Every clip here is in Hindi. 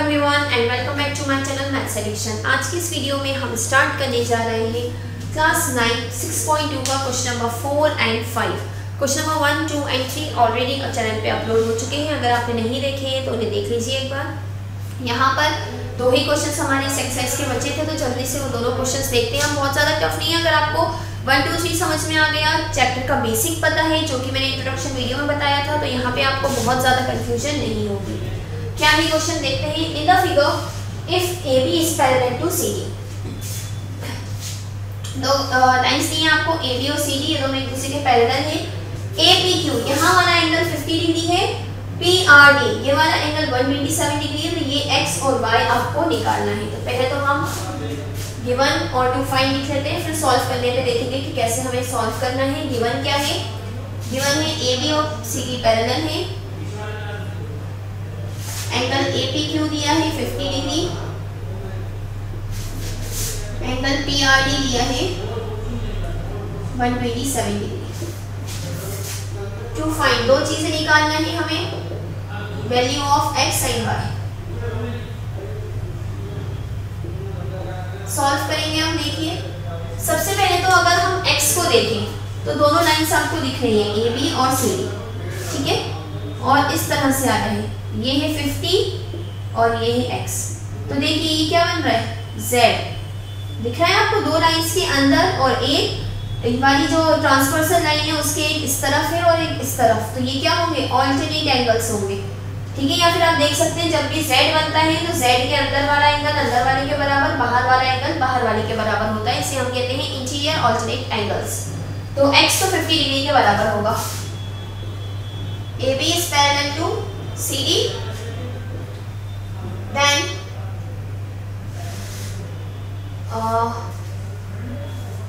Everyone and welcome back to my channel maths addiction. आज की इस वीडियो में हम स्टार्ट करने जा रहे हैं क्लास 9 6.2 का question number 4 and 5। Question number 1, 2 and 3 already channel पे अपलोड हो चुके हैं। अगर आपने नहीं देखे हैं तो उन्हें देख लीजिए एक बार। यहाँ पर दो ही क्वेश्चन हमारे इस एक्सरसाइज के बचे थे, तो जल्दी से वो दोनों क्वेश्चन देखते हैं। हम बहुत ज़्यादा टफ नहीं है। अगर आपको 1, 2, 3 समझ में आ गया, चैप्टर का बेसिक पता है जो कि मैंने इंट्रोडक्शन वीडियो में बताया था, तो यहाँ पे आपको बहुत ज़्यादा कंफ्यूजन नहीं होगी। क्या है क्वेश्चन देखते हैं। In the figure if A B is parallel to C D, दो लाइंस दी हैं आपको ए बी और सी डी, ये दोनों एक दूसरे के पैरेलल हैं। ए पी क्यू, यहाँ वाला एंगल 50 डिग्री है। पी आर डी, ये वाला एंगल 127 डिग्री है। तो ये एक्स और वाई आपको निकालना है। तो पहले तो हम गिवन और टू फाइंड लिख लेते हैं, फिर सॉल्व करने पे देखेंगे कि कैसे हमें सॉल्व करना है। गिवन क्या है? गिवन है ए बी और सी डी पैरेलल है। एंगल ए पी क्यू दिया है 50 degree. Angle P R D दिया है 127 डिग्री। टू फाइंड, दो चीजें निकालना है हमें, value of X and Y. Solve करेंगे हम। देखिए सबसे पहले तो अगर हम x को देखें तो दोनों लाइंस आपको दिख रही है, ए बी और सी डी, ठीक है। और इस तरह से आ रहा है, ये है 50 और ये है x। तो देखिए ये क्या बन रहा है, z दिख रहा है आपको। दो लाइंस के अंदर और एक वाली जो ट्रांसवर्सल लाइन है उसके एक इस तरफ है और एक इस तरफ, तो ये क्या होंगे, ऑल्टरनेट एंगल्स होंगे, ठीक है। या फिर आप देख सकते हैं जब भी z बनता है तो z के अंदर वाला एंगल अंदर वाले के बराबर, बाहर वाला एंगल बाहर वाले के बराबर होता है। इसे हम कहते हैं इंटीरियर ऑल्टरनेट एंगल्स। तो x तो 50 डिग्री के बराबर होगा। AB is parallel to CD, then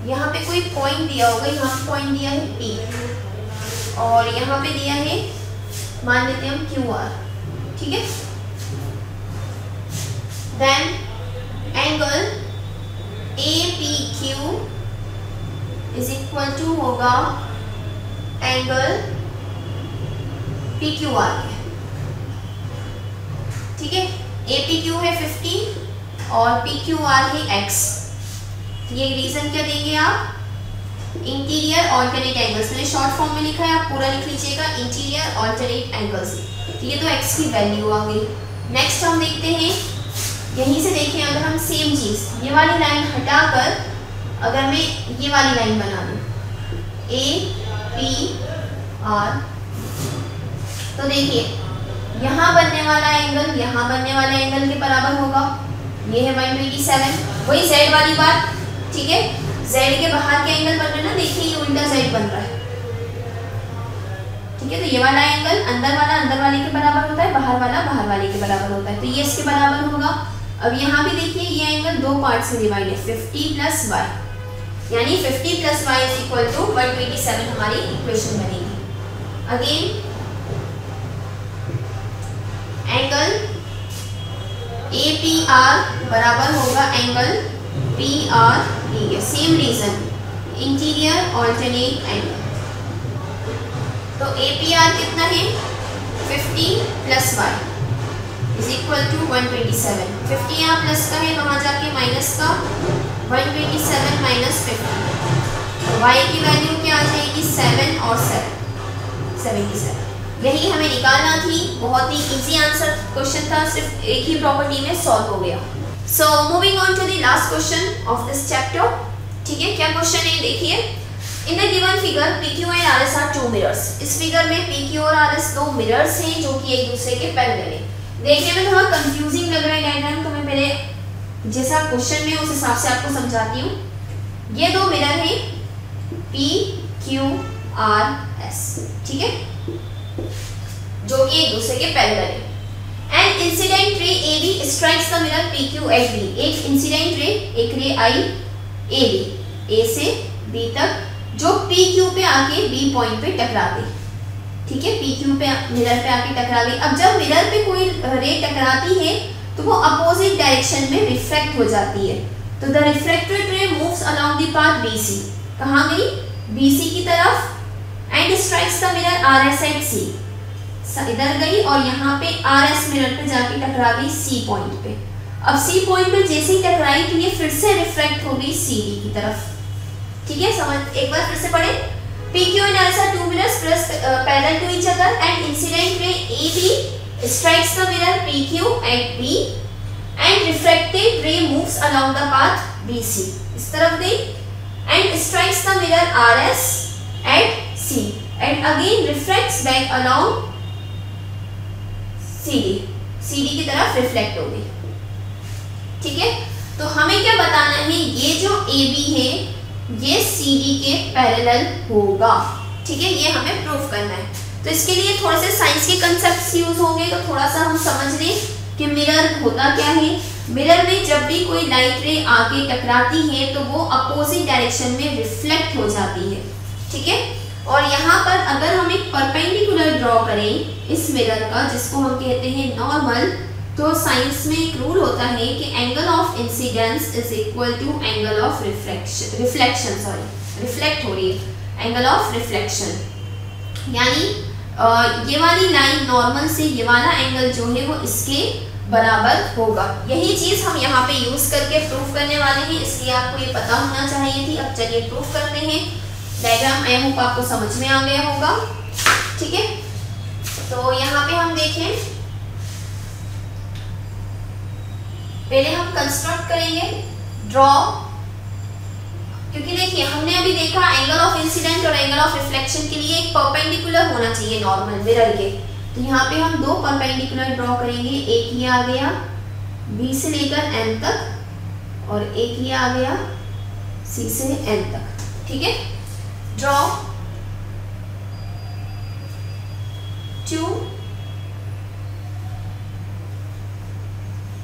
यहाँ पे कोई पॉइंट दिया होगा, यहाँ पे पॉइंट दिया है P और यहाँ पे दिया है, मान लेते हैं हम QR, ठीक है। Then angle APQ is equal to होगा एंगल PQR, ठीक है। APQ है 50 और PQR है x। ये रीजन क्या देंगे आप, इंटीरियर ऑल्टरनेट एंगल्स। मैंने शॉर्ट फॉर्म में लिखा है, आप पूरा लिख लीजिएगा, इंटीरियर ऑल्टरनेट एंगल्स। तो ये तो x की वैल्यू आ गई। नेक्स्ट हम देखते हैं, यहीं से देखें अगर हम सेम चीज, ये वाली लाइन हटाकर अगर मैं ये वाली लाइन बना दूं, APR, तो देखिए यहाँ बनने वाला एंगल यहाँ बनने वाले एंगल के बराबर होगा। ये है 127, वही z वाली बात, ठीक है। z के बाहर के एंगल बन रहे हैं ना, देखिए ये उल्टा z बन रहा है, ठीक है। तो ये वाला एंगल अंदर वाला अंदर वाले के बराबर होता है, बाहर वाला बाहर वाले के बराबर होता है, तो ये इसके बराबर होगा। अब यहाँ भी देखिए ये एंगल दो पार्ट में डिवाइड है, 50 प्लस y, यानी 50 plus y is equal to 127 हमारी इक्वेशन बनेगी। अगेन एंगल APR बराबर होगा angle PRD, same reason, interior alternate angle. तो APR कितना है, 50 plus y is equal to 127। 50 यहाँ प्लस का है, वहाँ जाके माइनस का, 127 माइनस 50, तो y की वैल्यू क्या आ जाएगी, 7 और 7 77। यही हमें निकालना थी। बहुत ही इजी आंसर क्वेश्चन था, सिर्फ एक ही प्रॉपर्टी में सॉल्व हो गया। So moving on to the last question of this chapter, ठीक है। क्या क्वेश्चन है देखिए। In the given figure PQ and RS are two mirrors. इस फिगर में PQ और RS दो मिरर्स हैं जो कि एक दूसरे के पैरेलल हैं। देखने में थोड़ा कंफ्यूजिंग लग रहा है डायग्राम, तो मैं पहले जैसा क्वेश्चन में उस हिसाब से आपको समझाती हूँ। ये दो मिरर हैं PQRS, ठीक है, जो कि एक दूसरे के पैरेलल है। And incident ray AB strikes the mirror PQ at B। एक इंसिडेंट रे, एक रे आई AB, A से B तक, जो PQ पे आके B पॉइंट पे टकरा गई, ठीक है। PQ पे मिरर पे आके टकरा गई। अब जब मिरर पे कोई रे टकराती है तो वो अपोजिट डायरेक्शन में रिफ्रैक्ट हो जाती है। तो द रिफ्रैक्टेड रे moves along the path BC, कहाँ गई, BC की तरफ, and strikes the mirror RS at C। इधर गई और यहाँ पे RS मिरर पे जाके टकरा गई C पॉइंट पे। अब C पॉइंट पे जैसे ही टकराई तो ये फिर से रिफ्लेक्ट हो गई CD की तरफ। ठीक है, समझ एक बार फिर से पढ़े। PQ and RS are two mirrors parallel to each other and incident ray AB strikes the mirror PQ at B and refracted ray moves along the path BC। इस तरफ गई and strikes the mirror RS at C and again refracts back along CD की तरफ रिफ्लेक्ट हो गई। ठीक है, तो हमें क्या बताना है, ये जो AB है ये CD के पैरेलल होगा। ठीक है, ये हमें प्रूफ करना है। तो इसके लिए थोड़े से साइंस के कंसेप्ट्स यूज होंगे, तो थोड़ा सा हम समझ लें कि मिरर होता क्या है। मिरर में जब भी कोई लाइट रे आके टकराती है तो वो अपोजिट डायरेक्शन में रिफ्लेक्ट हो जाती है। ठीक है, और यहाँ पर अगर हम एक परपेंडिकुलर ड्रॉ करें इस मिरर का, जिसको हम कहते हैं नॉर्मल, तो साइंस में एक रूल होता है कि angle of incidence is equal to angle of reflection reflect हो रही है, एंगल ऑफ रिफ्लेक्शन। यानी ये वाली लाइन नॉर्मल से ये वाला एंगल जो है वो इसके बराबर होगा। यही चीज हम यहाँ पे यूज करके प्रूफ करने वाले हैं, इसलिए आपको ये पता होना चाहिए थी। अब चलिए प्रूफ करते हैं। डायग्राम आई होप आपको समझ में आ गया होगा। ठीक है, तो यहाँ पे हम देखें, पहले हम कंस्ट्रक्ट करेंगे ड्रॉ, क्योंकि देखिए हमने अभी देखा एंगल ऑफ इंसिडेंट और एंगल ऑफ रिफ्लेक्शन के लिए एक परपेंडिकुलर होना चाहिए नॉर्मल मिरर के। तो यहाँ पे हम दो परपेंडिकुलर ड्रॉ करेंगे। एक ये आ गया B से लेकर M तक और एक ये आ गया C से N तक। ठीक है, draw two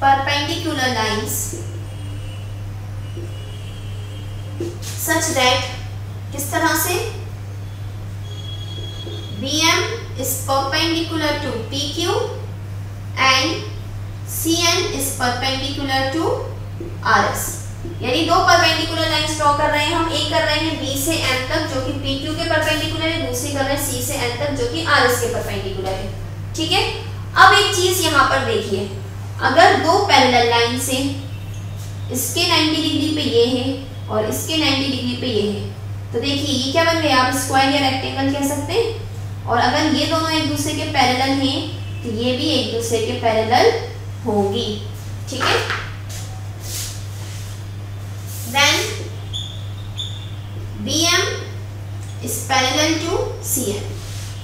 perpendicular lines such that किस तरह से BM is perpendicular to PQ and CN is perpendicular to RS। यानी दो परपेंडिकुलर लाइंस ड्रॉ कर रहे हैं हम। एक कर रहे हैं B से M तक जो कि PQ के परपेंडिकुलर है, दूसरी कर रहे हैं C से N तक जो कि RS के परपेंडिकुलर है। ठीक है, अब एक चीज यहाँ पर देखिए, अगर दो पैरेलल लाइन से इसके 90 डिग्री पे ये है और इसके 90 डिग्री पे ये है, तो देखिए ये क्या बन गया, आप स्क्वायर या रेक्टेंगल कह सकते हैं। और अगर ये दोनों एक दूसरे के पैरेलल हैं तो ये भी एक दूसरे के पैरेलल होगी। ठीक है, then BM is parallel to CN।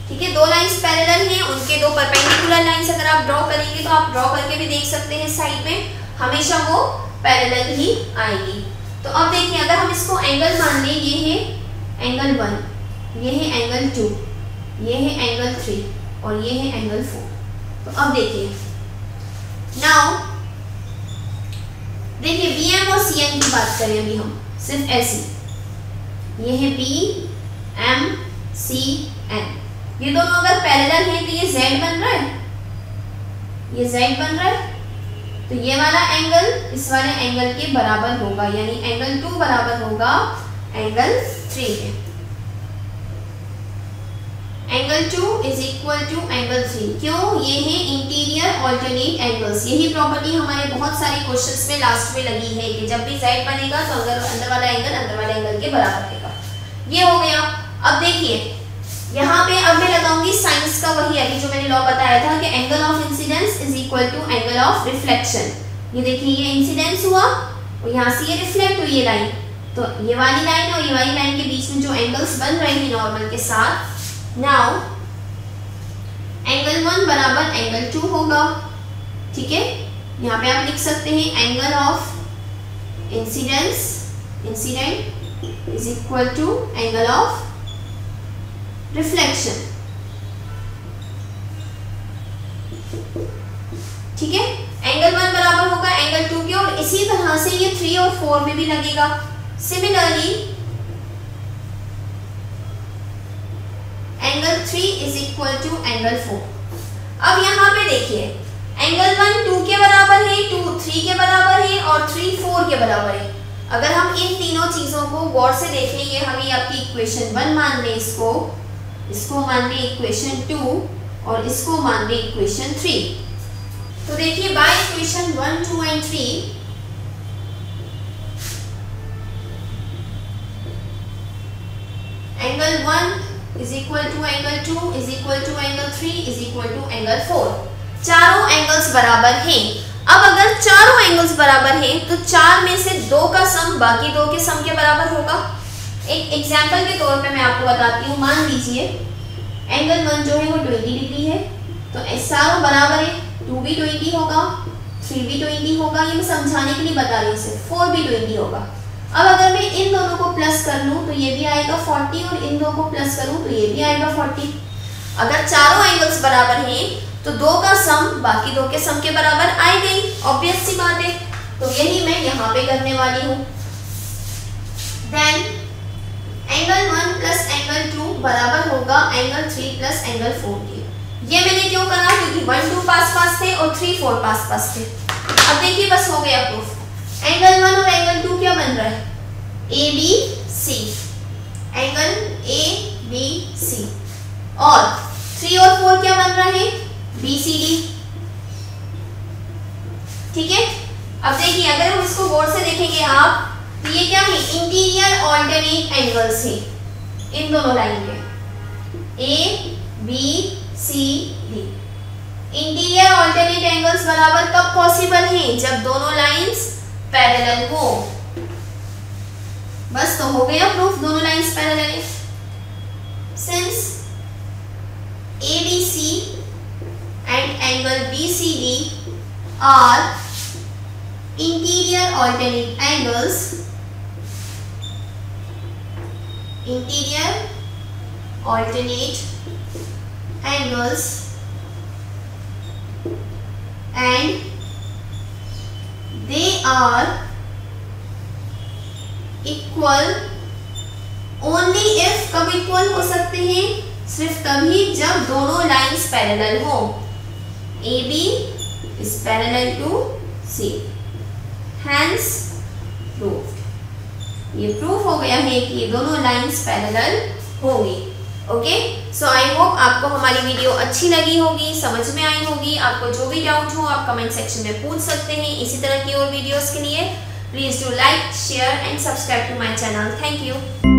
ठीक है, दो लाइंस पैरेलल हैं, उनके दो परपेंडिकुलर लाइंस अगर आप ड्रॉ करेंगे तो आप ड्रॉ करके भी देख सकते हैं साइड में, हमेशा वो पैरेलल ही आएगी। तो अब देखिए अगर हम इसको एंगल मान लें, ये है एंगल 1, ये है एंगल 2, ये है एंगल 3 और ये है एंगल 4। तो अब देखिए नाउ देखिए BM और CN की बात करें अभी हम सिर्फ ऐसी, ये है BM CN, ये दोनों अगर पैरेलल हैं तो ये Z बन रहा है, ये Z बन रहा है, तो ये वाला एंगल इस वाले एंगल के बराबर होगा, यानी एंगल 2 बराबर होगा एंगल 3 के। Angle 2 is equal to angle 3। क्यों? ये है इंटीरियर ऑल्टरनेट एंगल्स। यही प्रॉपर्टी हमारे बहुत सारे क्वेश्चंस में लास्ट में लगी है कि जब भी Z बनेगा तो अगर अंदर वाला एंगल के बराबर रहेगा। ये हो गया। अब देखिए यहाँ पे अब मैं लगाऊंगी साइंस का वही अभी जो मैंने लॉ बताया था कि angle of incidence is equal to angle of reflection. ये देखिए ये इंसिडेंस हुआ और यहाँ से ये रिफ्लेक्ट हुई ये लाइन, तो ये वाली लाइन और ये वाली लाइन के बीच में जो एंगल्स बन रहे हैं नॉर्मल के साथ, नाउ एंगल 1 बराबर एंगल 2 होगा। ठीक है, यहाँ पे आप लिख सकते हैं angle of incident is equal to angle of reflection. ठीक है, एंगल 1 बराबर होगा एंगल 2 के, और इसी तरह से ये 3 और 4 में भी लगेगा। Similarly angle 3 is equal to angle 4। अब यहाँ पे देखिए एंगल 1 2 के बराबर है, 2 3 के बराबर है और 3 4 के बराबर है। अगर हम इन तीनों चीजों को गौर से देखें, ये हमें आपकी इक्वेशन 1 मान लें, इसको मान लें इक्वेशन 2, और इसको मान दें इक्वेशन 3। तो देखिए by equation 1, 2 and 3 angle 1 is equal to angle 2 is equal to angle 3 is equal to angle 4। चारों एंगल्स बराबर हैं। अब अगर चारों एंगल्स बराबर हैं तो 4 में से 2 का सम बाकी 2 के सम के बराबर होगा। एक एग्जांपल के तौर पे मैं आपको बताती हूँ। मान लीजिए एंगल 1 जो है वो 20 डिग्री है, तो सारों बराबर है। 2 भी 20 होगा, 3 भी 20 होगा, ये मैं समझाने के लिए बता रही हूँ सिर्फ। 4 भी 20 होगा। अब अगर मैं इन दोनों को प्लस कर लूँ तो ये भी आएगा 40 और इन दोनों को प्लस करूँ तो ये भी आएगा 40। अगर चारों एंगल्स बराबर हैं तो 2 का सम बाकी 2 के सम के बराबर आएगा ही, ऑब्वियस सी बात है। तो यही मैं यहाँ पे करने वाली हूँ। देन एंगल 1 प्लस एंगल 2 बराबर होगा एंगल 3 प्लस एंगल 4 के। ये मैंने क्यों करा, क्योंकि 1, 2 पास पास थे और 3, 4 पास पास थे। अब देखिए बस हो गया प्रूफ। एंगल 1 और एंगल 2 क्या बन रहा है, A B C, angle A B C. और 3 और 4 क्या बन रहा है, बी सी डी। ठीक है। अब देखिए अगर हम इसको गौर से देखेंगे आप, तो ये क्या है, इंटीरियर ऑल्टरनेट एंगल्स है इन दोनों लाइन के, A B C D. Interior alternate angles बराबर कब पॉसिबल हैं, जब दोनों लाइंस पैरेलल हो। बस तो हो गया प्रूफ, दोनों लाइंस पैरेलल है। Since ABC and angle BCD are interior alternate angles, and they are equal only if, कब इक्वल हो सकते हैं, सिर्फ तभी जब दोनों लाइंस पैरेलल हो। AB is parallel to C, hence proved। ये प्रूफ हो गया है कि ये दोनों लाइंस पैरेलल होंगी। ओके, सो आई होप आपको हमारी वीडियो अच्छी लगी होगी, समझ में आई होगी। आपको जो भी डाउट हो आप कमेंट सेक्शन में पूछ सकते हैं। इसी तरह की और वीडियोस के लिए please do like, share and subscribe to my channel. Thank you.